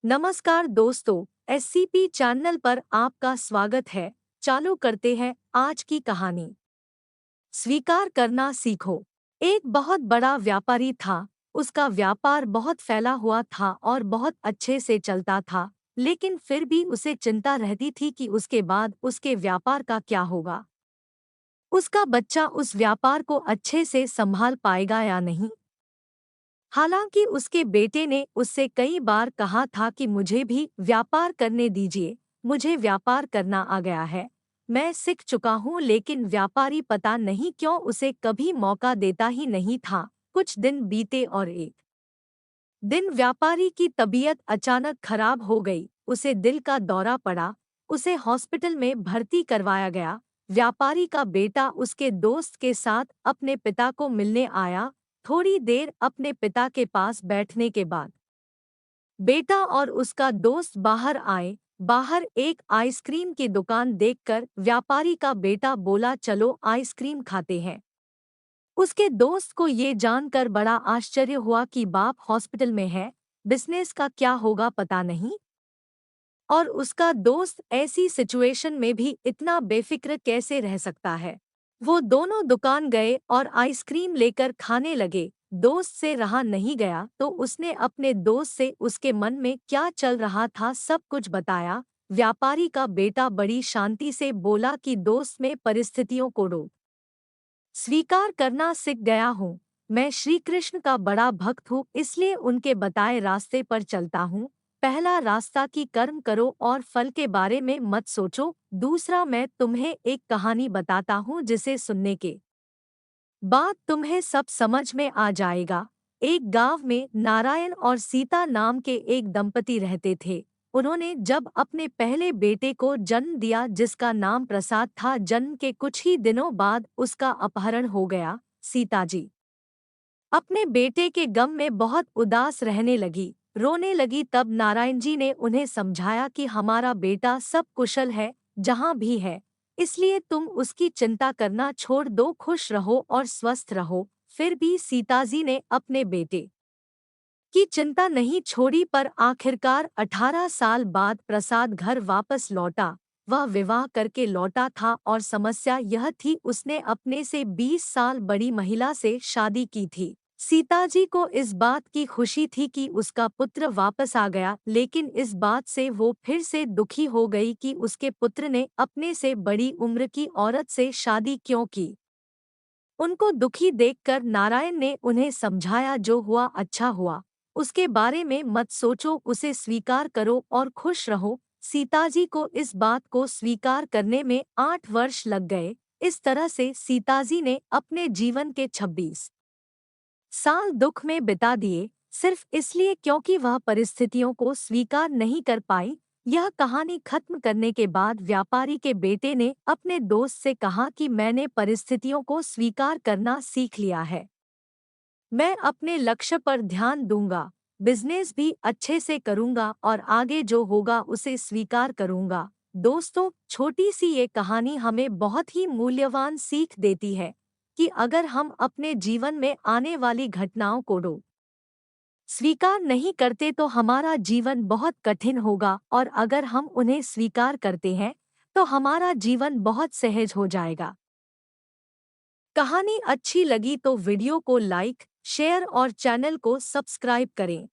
नमस्कार दोस्तों, SCP channel पर आपका स्वागत है। चालू करते हैं आज की कहानी। स्वीकार करना सीखो। एक बहुत बड़ा व्यापारी था। उसका व्यापार बहुत फैला हुआ था और बहुत अच्छे से चलता था, लेकिन फिर भी उसे चिंता रहती थी कि उसके बाद उसके व्यापार का क्या होगा। उसका बच्चा उस व्यापार को अच्छे से संभाल पाएगा या नहीं। हालांकि उसके बेटे ने उससे कई बार कहा था कि मुझे भी व्यापार करने दीजिए, मुझे व्यापार करना आ गया है, मैं सीख चुका हूँ, लेकिन व्यापारी पता नहीं क्यों उसे कभी मौका देता ही नहीं था। कुछ दिन बीते और एक दिन व्यापारी की तबीयत अचानक खराब हो गई। उसे दिल का दौरा पड़ा। उसे हॉस्पिटल में भर्ती करवाया गया। व्यापारी का बेटा उसके दोस्त के साथ अपने पिता को मिलने आया। थोड़ी देर अपने पिता के पास बैठने के बाद बेटा और उसका दोस्त बाहर आए। बाहर एक आइसक्रीम की दुकान देखकर व्यापारी का बेटा बोला, चलो आइसक्रीम खाते हैं। उसके दोस्त को ये जानकर बड़ा आश्चर्य हुआ कि बाप हॉस्पिटल में है, बिजनेस का क्या होगा पता नहीं। और उसका दोस्त ऐसी सिचुएशन में भी इतना बेफिक्र कैसे रह सकता है। वो दोनों दुकान गए और आइसक्रीम लेकर खाने लगे। दोस्त से रहा नहीं गया तो उसने अपने दोस्त से उसके मन में क्या चल रहा था सब कुछ बताया। व्यापारी का बेटा बड़ी शांति से बोला कि दोस्त में परिस्थितियों को रोक स्वीकार करना सीख गया हूँ। मैं श्री कृष्ण का बड़ा भक्त हूँ, इसलिए उनके बताए रास्ते पर चलता हूँ। पहला रास्ता कि कर्म करो और फल के बारे में मत सोचो। दूसरा, मैं तुम्हें एक कहानी बताता हूँ जिसे सुनने के बाद तुम्हें सब समझ में आ जाएगा। एक गांव में नारायण और सीता नाम के एक दंपति रहते थे। उन्होंने जब अपने पहले बेटे को जन्म दिया जिसका नाम प्रसाद था, जन्म के कुछ ही दिनों बाद उसका अपहरण हो गया। सीता जी अपने बेटे के गम में बहुत उदास रहने लगी, रोने लगी। तब नारायण जी ने उन्हें समझाया कि हमारा बेटा सब कुशल है, जहाँ भी है, इसलिए तुम उसकी चिंता करना छोड़ दो, खुश रहो और स्वस्थ रहो। फिर भी सीताजी ने अपने बेटे की चिंता नहीं छोड़ी, पर आखिरकार 18 साल बाद प्रसाद घर वापस लौटा। वह विवाह करके लौटा था और समस्या यह थी उसने अपने से 20 साल बड़ी महिला से शादी की थी। सीताजी को इस बात की खुशी थी कि उसका पुत्र वापस आ गया, लेकिन इस बात से वो फिर से दुखी हो गई कि उसके पुत्र ने अपने से बड़ी उम्र की औरत से शादी क्यों की। उनको दुखी देखकर नारायण ने उन्हें समझाया, जो हुआ अच्छा हुआ, उसके बारे में मत सोचो, उसे स्वीकार करो और खुश रहो। सीताजी को इस बात को स्वीकार करने में 8 वर्ष लग गए। इस तरह से सीताजी ने अपने जीवन के 26 साल दुख में बिता दिए, सिर्फ इसलिए क्योंकि वह परिस्थितियों को स्वीकार नहीं कर पाई। यह कहानी खत्म करने के बाद व्यापारी के बेटे ने अपने दोस्त से कहा कि मैंने परिस्थितियों को स्वीकार करना सीख लिया है। मैं अपने लक्ष्य पर ध्यान दूंगा, बिजनेस भी अच्छे से करूंगा और आगे जो होगा उसे स्वीकार करूंगा। दोस्तों, छोटी सी ये कहानी हमें बहुत ही मूल्यवान सीख देती है कि अगर हम अपने जीवन में आने वाली घटनाओं को स्वीकार नहीं करते तो हमारा जीवन बहुत कठिन होगा, और अगर हम उन्हें स्वीकार करते हैं तो हमारा जीवन बहुत सहज हो जाएगा। कहानी अच्छी लगी तो वीडियो को लाइक, शेयर और चैनल को सब्सक्राइब करें।